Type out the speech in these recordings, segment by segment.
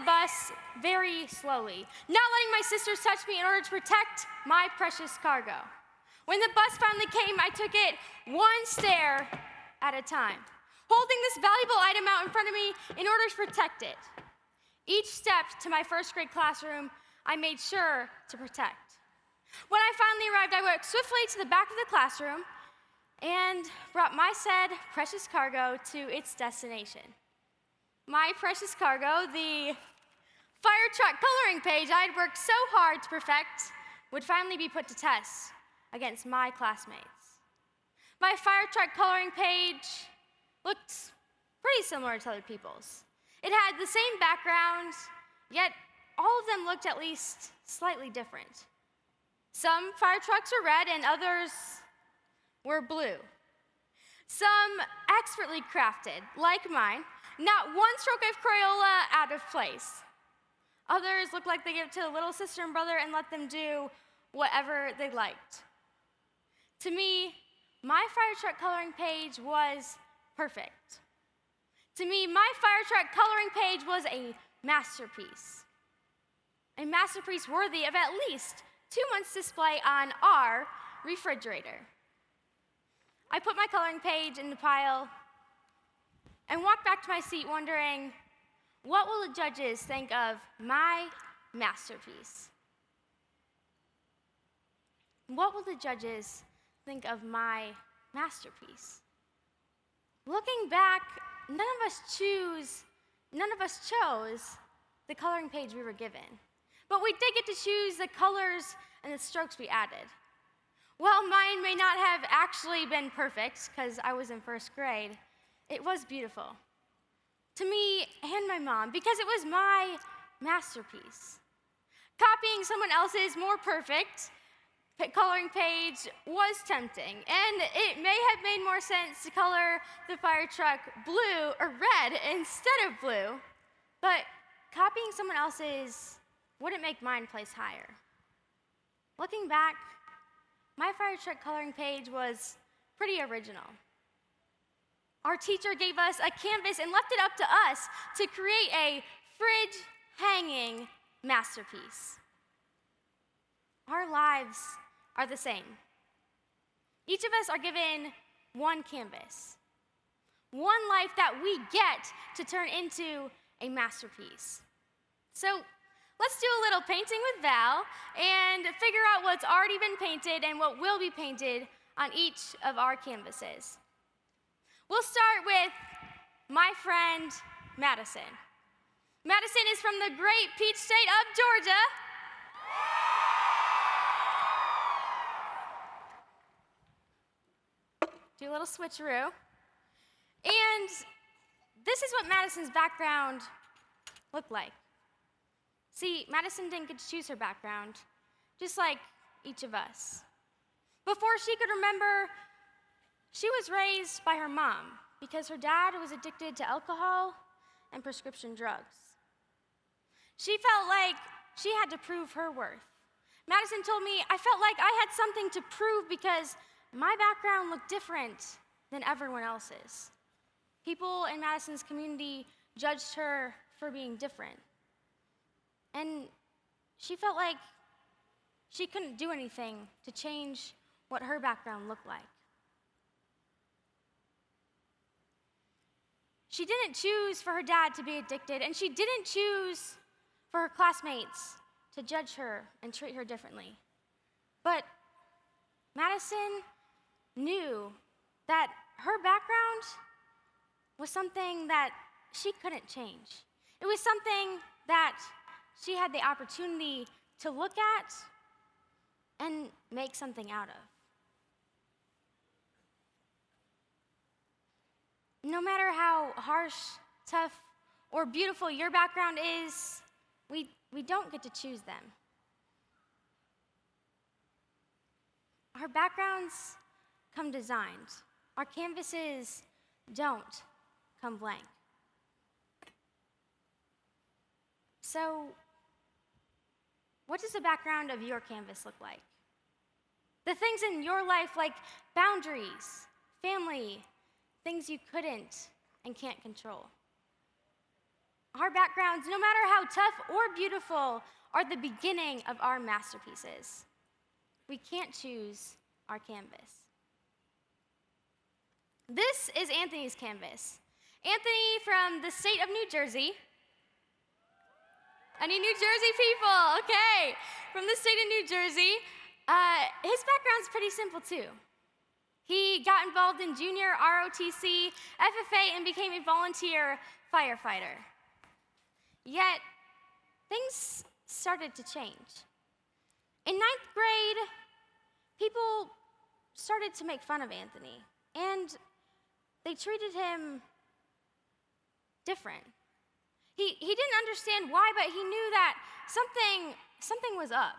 the bus very slowly, not letting my sisters touch me in order to protect my precious cargo. When the bus finally came, I took it one stair at a time, holding this valuable item out in front of me in order to protect it. Each step to my first grade classroom, I made sure to protect. When I finally arrived, I walked swiftly to the back of the classroom and brought my said precious cargo to its destination. My precious cargo, the fire truck coloring page I had worked so hard to perfect, would finally be put to test against my classmates. My fire truck coloring page looked pretty similar to other people's. It had the same background, yet all of them looked at least slightly different. Some fire trucks were red and others were blue. Some expertly crafted, like mine, not one stroke of Crayola out of place. Others looked like they gave it to a little sister and brother and let them do whatever they liked. To me, my fire truck coloring page was perfect. To me, my fire truck coloring page was a masterpiece worthy of at least 2 months' display on our refrigerator. I put my coloring page in the pile and walked back to my seat wondering, what will the judges think of my masterpiece? What will the judges think of my masterpiece? Looking back, none of us chose the coloring page we were given. But we did get to choose the colors and the strokes we added. While mine may not have actually been perfect, because I was in first grade, it was beautiful. To me and my mom, because it was my masterpiece. Copying someone else's more perfect coloring page was tempting, and it may have made more sense to color the fire truck blue or red instead of blue, but copying someone else's wouldn't make mine place higher. Looking back, my fire truck coloring page was pretty original. Our teacher gave us a canvas and left it up to us to create a fridge-hanging masterpiece. Our lives are the same. Each of us are given one canvas, one life that we get to turn into a masterpiece. So let's do a little painting with Val and figure out what's already been painted and what will be painted on each of our canvases. We'll start with my friend, Madison. Madison is from the great peach state of Georgia. Do a little switcheroo. And this is what Madison's background looked like. See, Madison didn't get to choose her background, just like each of us. Before she could remember, she was raised by her mom because her dad was addicted to alcohol and prescription drugs. She felt like she had to prove her worth. Madison told me, I felt like I had something to prove because my background looked different than everyone else's. People in Madison's community judged her for being different. And she felt like she couldn't do anything to change what her background looked like. She didn't choose for her dad to be addicted, and she didn't choose for her classmates to judge her and treat her differently. But Madison knew that her background was something that she couldn't change. It was something that she had the opportunity to look at and make something out of. No matter how harsh, tough, or beautiful your background is, we don't get to choose them. Our backgrounds come designed. Our canvases don't come blank. So, what does the background of your canvas look like? The things in your life like boundaries, family, things you couldn't and can't control. Our backgrounds, no matter how tough or beautiful, are the beginning of our masterpieces. We can't choose our canvas. This is Anthony's canvas. Anthony from the state of New Jersey. Any New Jersey people? Okay. From the state of New Jersey. His background's pretty simple too. He got involved in junior ROTC, FFA, and became a volunteer firefighter. Yet, things started to change. In 9th grade, people started to make fun of Anthony, and they treated him different. He didn't understand why, but he knew that something was up.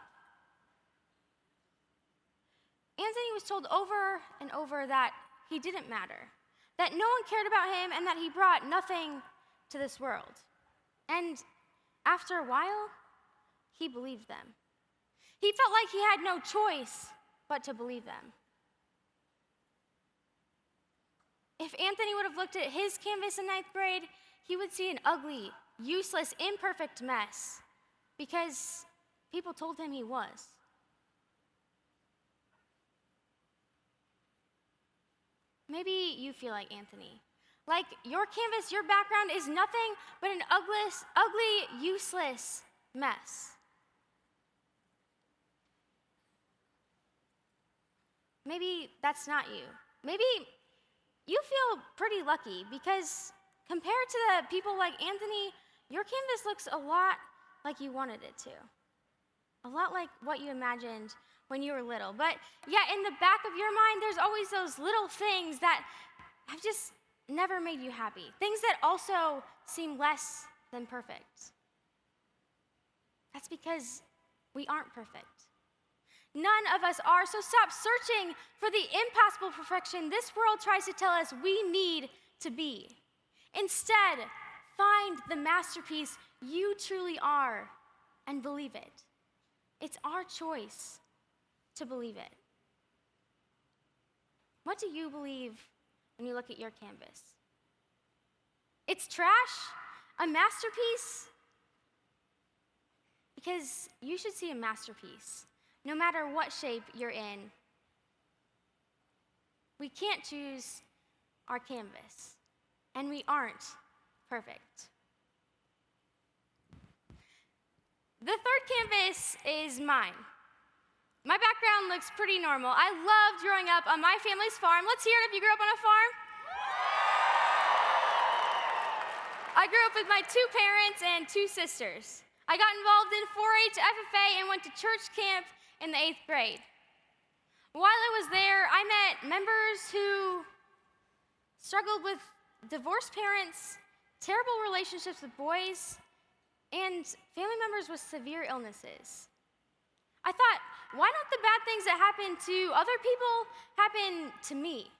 Anthony was told over and over that he didn't matter, that no one cared about him, and that he brought nothing to this world. And after a while, he believed them. He felt like he had no choice but to believe them. If Anthony would have looked at his canvas in 9th grade, he would see an ugly, useless, imperfect mess because people told him he was. Maybe you feel like Anthony. Like your canvas, your background is nothing but an ugly, useless mess. Maybe that's not you. Maybe you feel pretty lucky because compared to the people like Anthony, your canvas looks a lot like you wanted it to. A lot like what you imagined when you were little. But yet in the back of your mind, there's always those little things that have just never made you happy. Things that also seem less than perfect. That's because we aren't perfect. None of us are, so stop searching for the impossible perfection this world tries to tell us we need to be. Instead, find the masterpiece you truly are and believe it. It's our choice to believe it. What do you believe when you look at your canvas? It's trash? A masterpiece? Because you should see a masterpiece, no matter what shape you're in. We can't choose our canvas, and we aren't perfect. The third canvas is mine. My background looks pretty normal. I loved growing up on my family's farm. Let's hear it if you grew up on a farm. I grew up with my 2 parents and 2 sisters. I got involved in 4-H, FFA, and went to church camp in the 8th grade. While I was there, I met members who struggled with divorced parents, terrible relationships with boys, and family members with severe illnesses. I thought, why don't the bad things that happen to other people happen to me?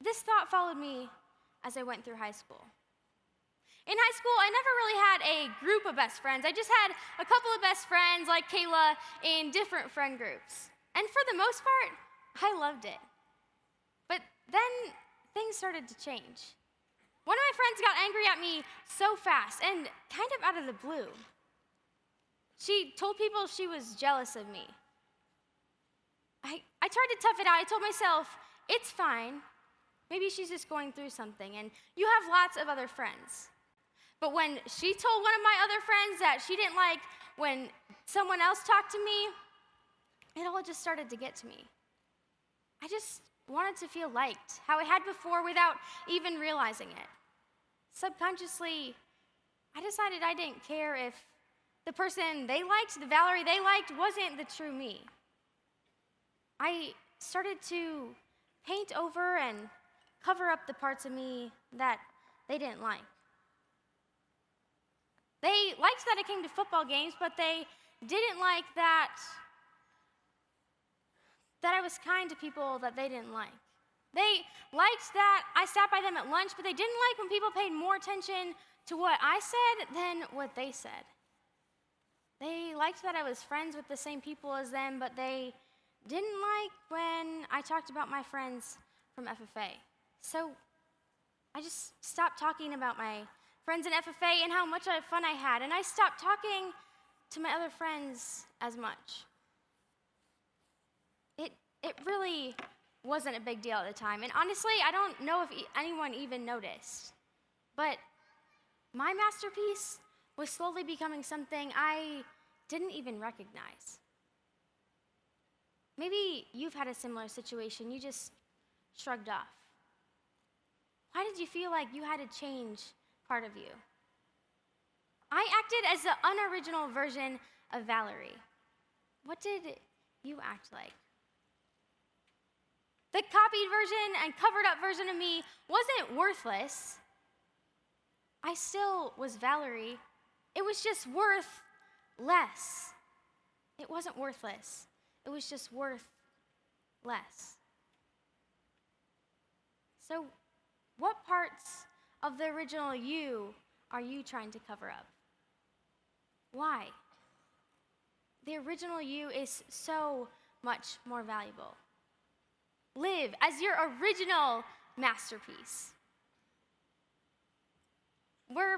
This thought followed me as I went through high school. In high school, I never really had a group of best friends. I just had a couple of best friends like Kayla in different friend groups. And for the most part, I loved it. But then things started to change. One of my friends got angry at me so fast and kind of out of the blue. She told people she was jealous of me. I tried to tough it out. I told myself, it's fine. Maybe she's just going through something, and you have lots of other friends. But when she told one of my other friends that she didn't like when someone else talked to me, it all just started to get to me. I just wanted to feel liked, how I had before without even realizing it. Subconsciously, I decided I didn't care if the person they liked, the Valerie they liked, wasn't the true me. I started to paint over and cover up the parts of me that they didn't like. They liked that I came to football games, but they didn't like that I was kind to people that they didn't like. They liked that I sat by them at lunch, but they didn't like when people paid more attention to what I said than what they said. They liked that I was friends with the same people as them, but they didn't like when I talked about my friends from FFA. So I just stopped talking about my friends in FFA and how much fun I had, and I stopped talking to my other friends as much. It really wasn't a big deal at the time, and honestly, I don't know if anyone even noticed. But my masterpiece was slowly becoming something I didn't even recognize. Maybe you've had a similar situation, you just shrugged off. Why did you feel like you had to change part of you? I acted as the unoriginal version of Valerie. What did you act like? The copied version and covered up version of me wasn't worthless. I still was Valerie. It was just worth less. It wasn't worthless. It was just worth less. So, what parts of the original you are you trying to cover up? Why? The original you is so much more valuable. Live as your original masterpiece. We're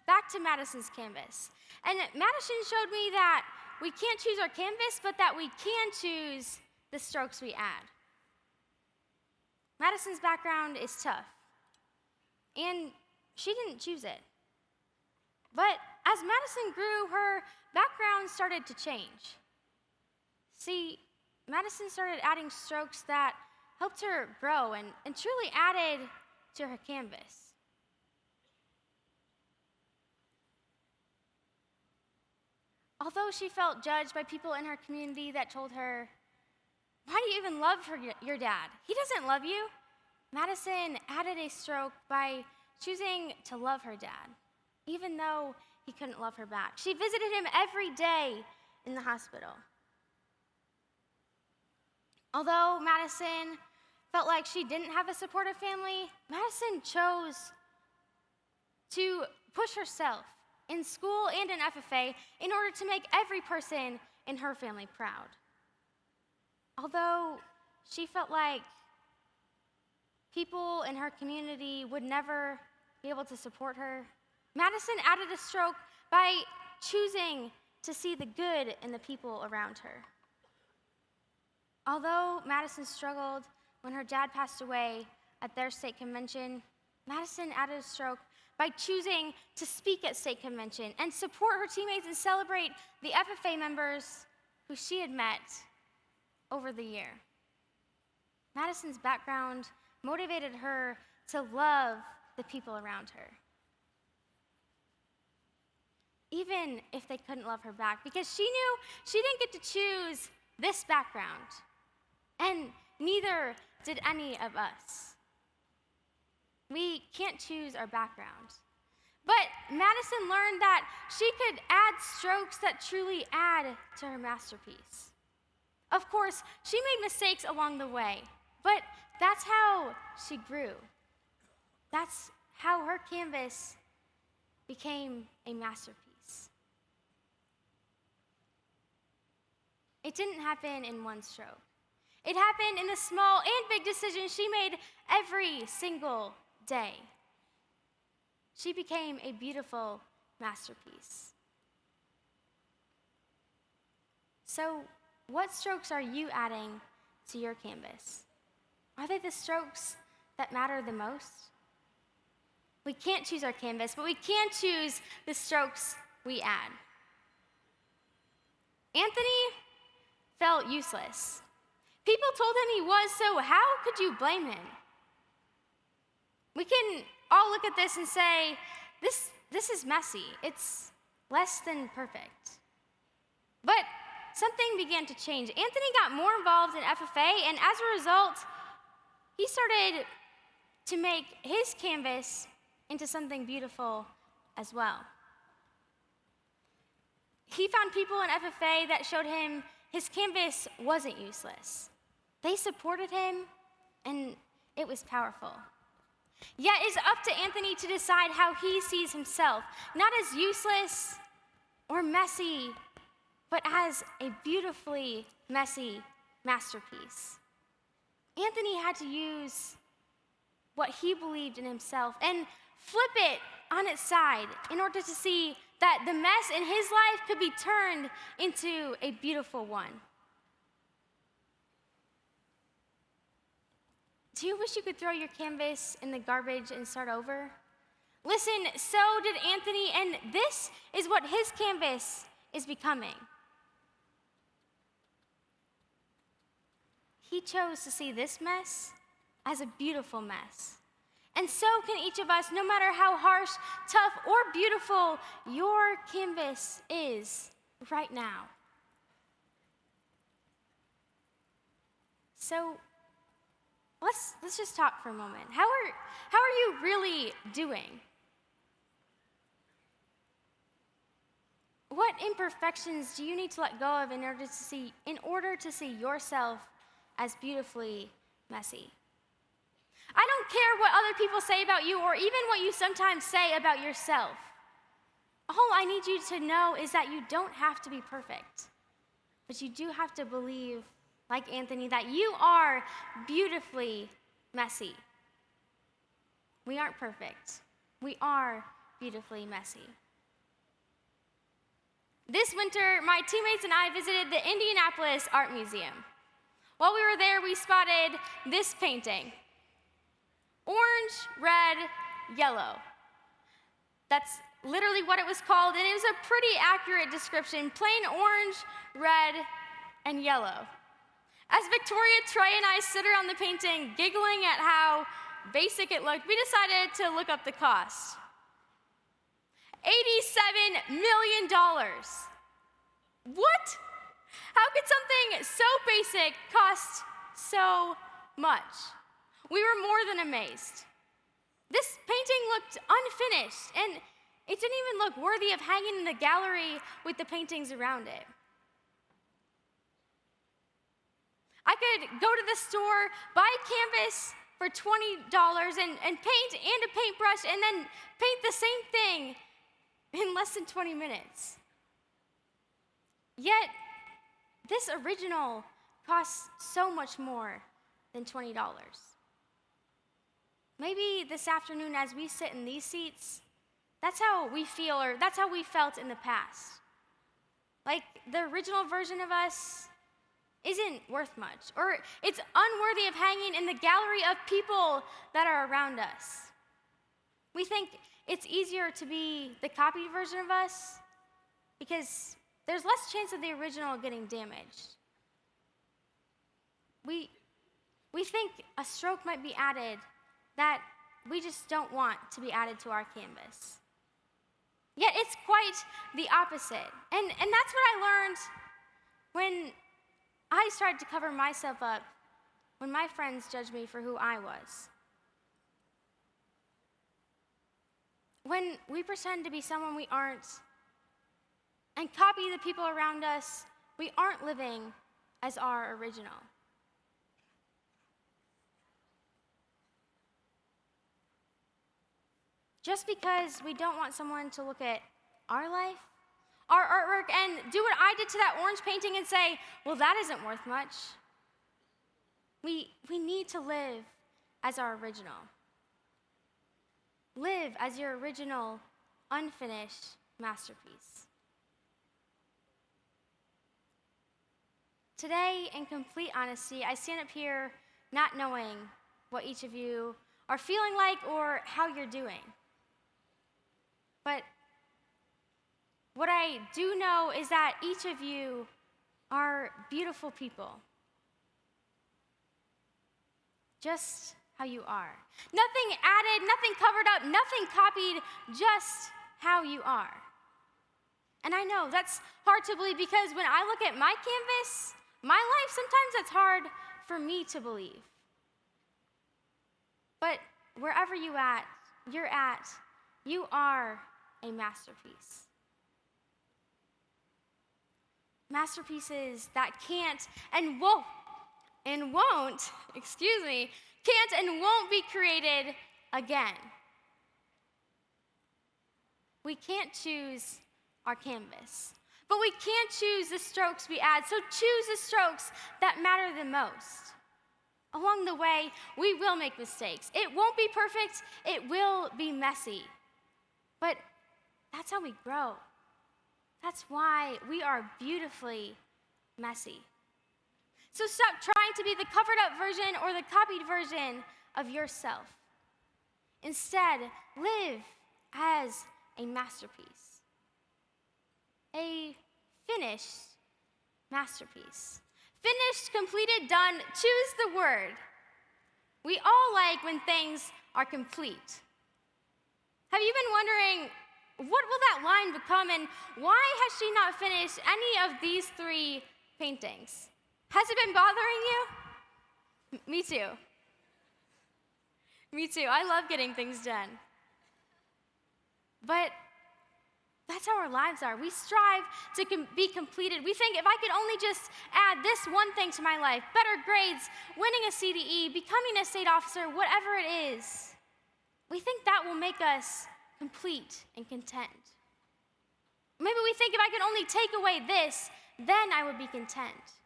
back to Madison's canvas. And Madison showed me that we can't choose our canvas, but that we can choose the strokes we add. Madison's background is tough, and she didn't choose it. But as Madison grew, her background started to change. See, Madison started adding strokes that helped her grow and truly added to her canvas. Although she felt judged by people in her community that told her, "Why do you even love your dad? He doesn't love you." Madison added a stroke by choosing to love her dad, even though he couldn't love her back. She visited him every day in the hospital. Although Madison felt like she didn't have a supportive family, Madison chose to push herself in school and in FFA in order to make every person in her family proud. Although she felt like people in her community would never be able to support her, Madison added a stroke by choosing to see the good in the people around her. Although Madison struggled when her dad passed away at their state convention, Madison added a stroke by choosing to speak at state convention and support her teammates and celebrate the FFA members who she had met over the year. Madison's background motivated her to love the people around her, even if they couldn't love her back, because she knew she didn't get to choose this background, and neither did any of us. We can't choose our background. But Madison learned that she could add strokes that truly add to her masterpiece. Of course, she made mistakes along the way, but that's how she grew. That's how her canvas became a masterpiece. It didn't happen in one stroke. It happened in the small and big decisions she made every single day. She became a beautiful masterpiece. So, what strokes are you adding to your canvas? Are they the strokes that matter the most? We can't choose our canvas, but we can choose the strokes we add. Anthony felt useless. People told him he was, so how could you blame him? We can all look at this and say, this is messy. It's less than perfect. But something began to change. Anthony got more involved in FFA, and as a result, he started to make his canvas into something beautiful as well. He found people in FFA that showed him his canvas wasn't useless. They supported him, and it was powerful. Yet it's up to Anthony to decide how he sees himself, not as useless or messy, but as a beautifully messy masterpiece. Anthony had to use what he believed in himself and flip it on its side in order to see that the mess in his life could be turned into a beautiful one. Do you wish you could throw your canvas in the garbage and start over? Listen, so did Anthony, and this is what his canvas is becoming. He chose to see this mess as a beautiful mess. And so can each of us, no matter how harsh, tough, or beautiful your canvas is right now. So let's just talk for a moment. How are you really doing? What imperfections do you need to let go of in order to see yourself as beautifully messy? I don't care what other people say about you or even what you sometimes say about yourself. All I need you to know is that you don't have to be perfect, but you do have to believe, like Anthony, that you are beautifully messy. We aren't perfect. We are beautifully messy. This winter, my teammates and I visited the Indianapolis Art Museum. While we were there, we spotted this painting. Orange, red, yellow. That's literally what it was called, and it was a pretty accurate description. Plain orange, red, and yellow. As Victoria, Trey, and I stood around the painting, giggling at how basic it looked, we decided to look up the cost. $87 million. What? How could something so basic cost so much? We were more than amazed. This painting looked unfinished, and it didn't even look worthy of hanging in the gallery with the paintings around it. I could go to the store, buy a canvas for $20 and paint and a paintbrush and then paint the same thing in less than 20 minutes. Yet, this original costs so much more than $20. Maybe this afternoon as we sit in these seats, that's how we feel, or that's how we felt in the past. Like the original version of us isn't worth much, or it's unworthy of hanging in the gallery of people that are around us. We think it's easier to be the copied version of us because there's less chance of the original getting damaged. We think a stroke might be added that we just don't want to be added to our canvas. Yet it's quite the opposite. And that's what I learned when I started to cover myself up, when my friends judged me for who I was. When we pretend to be someone we aren't and copy the people around us, we aren't living as our original. Just because we don't want someone to look at our life, our artwork, and do what I did to that orange painting and say, well, that isn't worth much. We need to live as our original. Live as your original, unfinished masterpiece. Today, in complete honesty, I stand up here not knowing what each of you are feeling like or how you're doing. But what I do know is that each of you are beautiful people. Just how you are. Nothing added, nothing covered up, nothing copied, just how you are. And I know that's hard to believe because when I look at my canvas, my life, sometimes it's hard for me to believe. But wherever you're at, you are a masterpiece. Masterpieces that can't and won't, can't and won't be created again. We can't choose our canvas, but we can choose the strokes we add. So choose the strokes that matter the most. Along the way, we will make mistakes. It won't be perfect, it will be messy. But that's how we grow. That's why we are beautifully messy. So stop trying to be the covered up version or the copied version of yourself. Instead, live as a masterpiece. A finished masterpiece. Finished, completed, done. Choose the word. We all like when things are complete. Have you been wondering, what will that line become, and why has she not finished any of these 3 paintings? Has it been bothering you? Me too. Me too. I love getting things done. But that's how our lives are. We strive to be completed. We think if I could only just add this one thing to my life, better grades, winning a CDE, becoming a state officer, whatever it is, we think that will make us complete and content. Maybe we think if I could only take away this, then I would be content.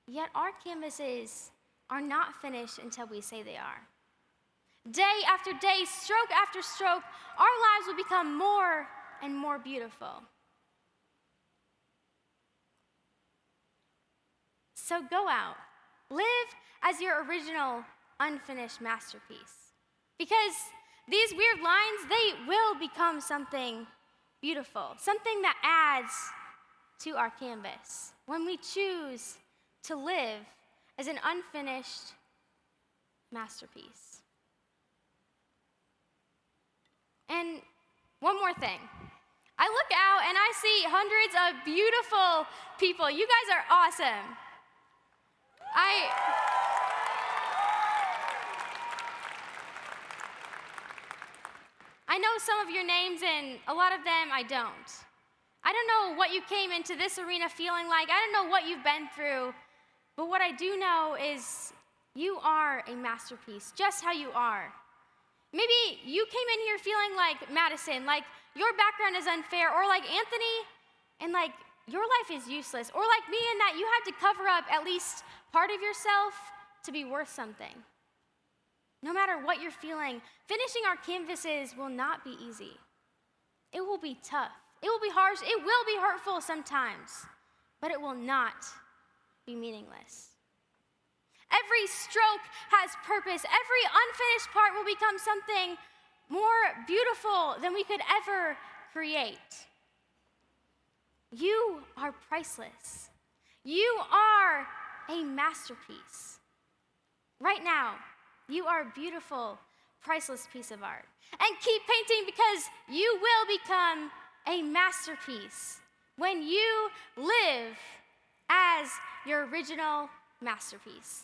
Yet our canvases are not finished until we say they are. Day after day, stroke after stroke, our lives will become more and more beautiful. So go out, live as your original unfinished masterpiece. Because these weird lines, they will become something beautiful, something that adds to our canvas when we choose to live as an unfinished masterpiece. And one more thing. I look out and I see hundreds of beautiful people. You guys are awesome. I know some of your names, and a lot of them I don't. I don't know what you came into this arena feeling like. I don't know what you've been through. But what I do know is you are a masterpiece, just how you are. Maybe you came in here feeling like Madison, like your background is unfair, or like Anthony, and like your life is useless, or like me in that you had to cover up at least part of yourself to be worth something. No matter what you're feeling, finishing our canvases will not be easy. It will be tough. It will be harsh. It will be hurtful sometimes, but it will not be meaningless. Every stroke has purpose. Every unfinished part will become something more beautiful than we could ever create. You are priceless. You are a masterpiece. Right now, you are a beautiful, priceless piece of art. And keep painting, because you will become a masterpiece when you live as your original masterpiece.